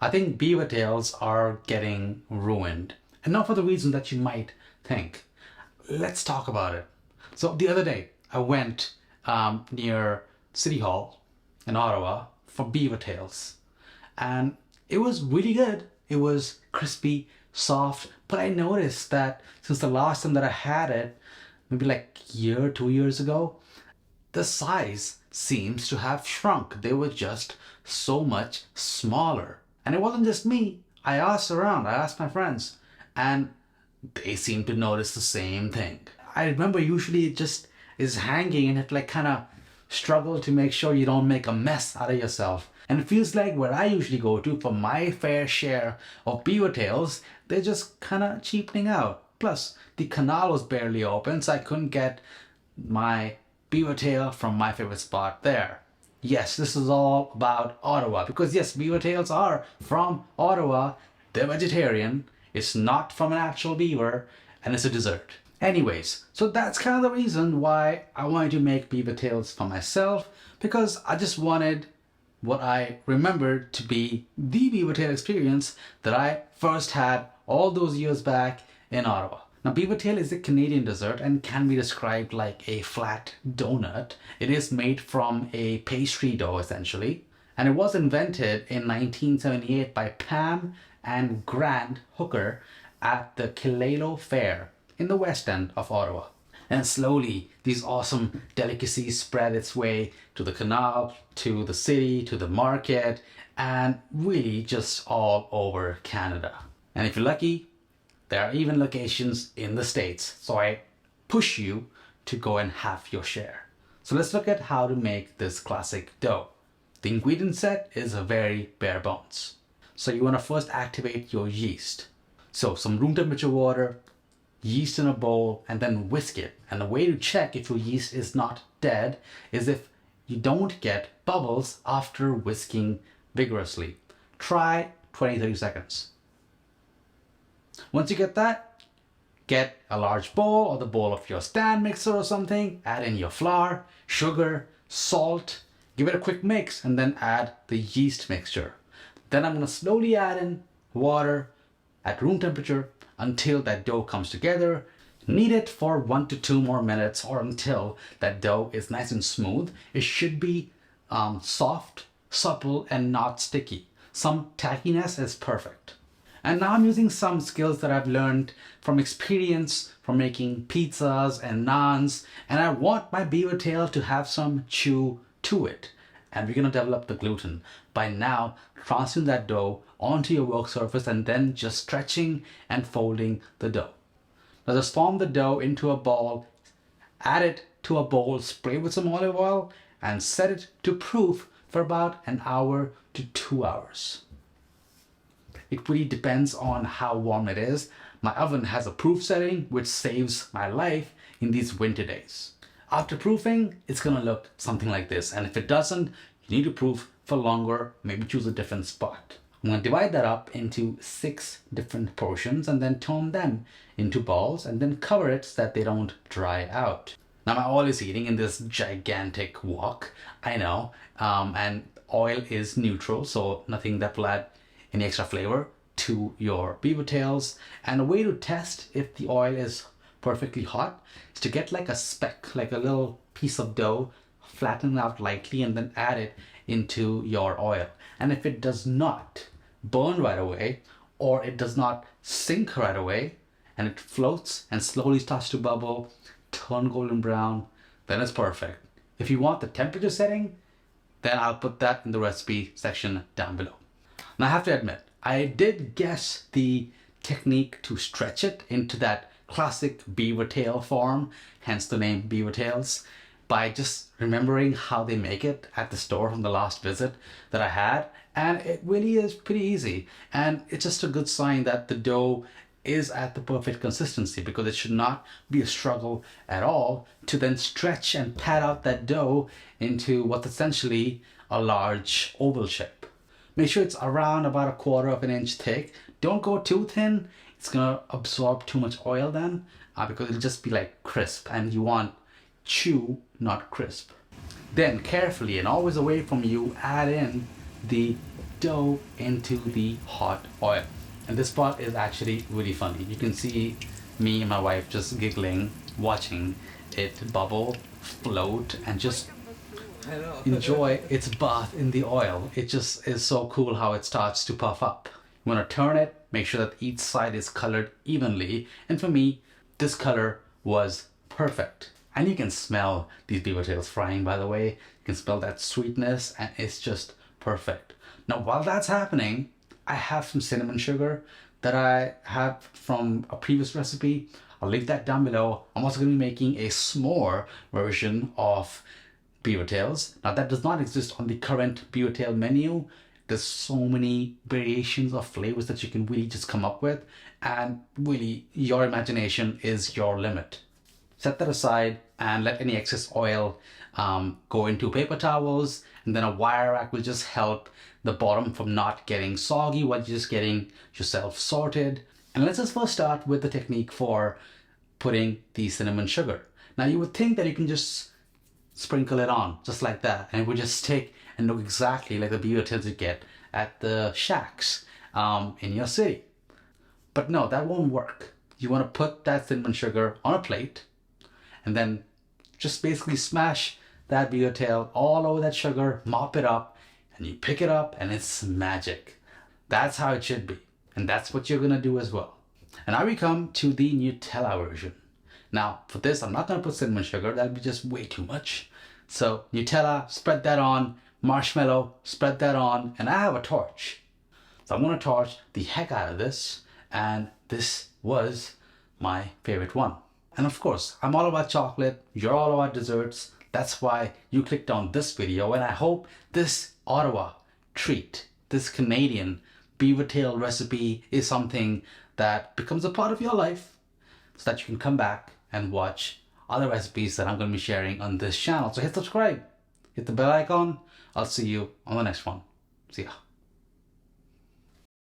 I think beaver tails are getting ruined, and not for the reason that you might think. Let's talk about it. So the other day, I went near City Hall in Ottawa for beavertails, and it was really good. It was crispy, soft, but I noticed that since the last time that I had it, maybe like a year, 2 years ago, the size seems to have shrunk. They were just so much smaller. And it wasn't just me. I asked around, I asked my friends, and they seem to notice the same thing. I remember usually it just is hanging and it like kind of struggle to make sure you don't make a mess out of yourself. And it feels like where I usually go to for my fair share of beaver tails, they're just kind of cheapening out. Plus, the canal was barely open, so I couldn't get my beaver tail from my favorite spot there. Yes, this is all about Ottawa because yes, beaver tails are from Ottawa. They're vegetarian. It's not from an actual beaver, and it's a dessert. Anyways, so that's kind of the reason why I wanted to make beaver tails for myself, because I just wanted what I remembered to be the beaver tail experience that I first had all those years back in Ottawa. Now, beaver tail is a Canadian dessert and can be described like a flat donut. It is made from a pastry dough essentially, and it was invented in 1978 by Pam and Grant Hooker at the Kilalo Fair in the West End of Ottawa. And slowly, these awesome delicacies spread its way to the canal, to the city, to the market, and really just all over Canada. And if you're lucky, there are even locations in the States. So I push you to go and have your share. So let's look at how to make this classic dough. The ingredient set is very bare bones. So you want to first activate your yeast. So some room temperature water, yeast in a bowl, and then whisk it. And the way to check if your yeast is not dead is if you don't get bubbles after whisking vigorously. Try 20-30 seconds. Once you get that, get a large bowl or the bowl of your stand mixer or something, add in your flour, sugar, salt, give it a quick mix, and then add the yeast mixture. Then I'm going to slowly add in water at room temperature until that dough comes together. Knead it for 1 to 2 more minutes or until that dough is nice and smooth. It should be soft, supple, and not sticky. Some tackiness is perfect. And now I'm using some skills that I've learned from experience from making pizzas and naans, and I want my beaver tail to have some chew to it. And we're going to develop the gluten by now transferring that dough onto your work surface and then just stretching and folding the dough. Now just form the dough into a ball, add it to a bowl, spray with some olive oil, and set it to proof for about 1 hour to 2 hours. It really depends on how warm it is. My oven has a proof setting, which saves my life in these winter days. After proofing, it's gonna look something like this. And if it doesn't, you need to proof for longer, maybe choose a different spot. I'm gonna divide that up into 6 different portions and then turn them into balls and then cover it so that they don't dry out. Now my oil is heating in this gigantic wok, I know, and oil is neutral, so nothing that will add any extra flavor to your beaver tails. And a way to test if the oil is perfectly hot is to get like a speck, like a little piece of dough, flatten it out lightly and then add it into your oil. And if it does not burn right away, or it does not sink right away, and it floats and slowly starts to bubble, turn golden brown, then it's perfect. If you want the temperature setting, then I'll put that in the recipe section down below. Now I have to admit, I did guess the technique to stretch it into that classic beaver tail form, hence the name Beavertails, by just remembering how they make it at the store from the last visit that I had. And it really is pretty easy. And it's just a good sign that the dough is at the perfect consistency, because it should not be a struggle at all to then stretch and pat out that dough into what's essentially a large oval shape. Make sure it's around about 1/4 inch thick. Don't go too thin. It's gonna absorb too much oil then, because it'll just be like crisp, and you want chew, not crisp. Then carefully and always away from you, add in the dough into the hot oil. And this part is actually really funny. You can see me and my wife just giggling, watching it bubble, float, and just enjoy its bath in the oil. It just is so cool how it starts to puff up. You want to turn it, make sure that each side is colored evenly. And for me, this color was perfect. And you can smell these beaver tails frying, by the way. You can smell that sweetness, and it's just perfect. Now, while that's happening, I have some cinnamon sugar that I have from a previous recipe. I'll link that down below. I'm also going to be making a s'more version of beaver tails. Now, that does not exist on the current beaver tail menu. There's so many variations of flavors that you can really just come up with, and really your imagination is your limit. Set that aside and let any excess oil go into paper towels, and then a wire rack will just help the bottom from not getting soggy while you're just getting yourself sorted. And let's just first start with the technique for putting the cinnamon sugar. Now, you would think that you can just sprinkle it on just like that, and it would just stick and look exactly like the beaver tails you get at the shacks in your city. But no, that won't work. You want to put that cinnamon sugar on a plate and then just basically smash that beaver tail all over that sugar, mop it up, and you pick it up and it's magic. That's how it should be. And that's what you're gonna do as well. And now we come to the Nutella version. Now, for this, I'm not gonna put cinnamon sugar. That'll be just way too much. So Nutella, spread that on. Marshmallow, spread that on. And I have a torch. So I'm gonna torch the heck out of this. And this was my favorite one. And of course, I'm all about chocolate. You're all about desserts. That's why you clicked on this video. And I hope this Ottawa treat, this Canadian beaver tail recipe is something that becomes a part of your life, so that you can come back and watch other recipes that I'm going to be sharing on this channel. So hit subscribe, hit the bell icon. I'll see you on the next one. See ya.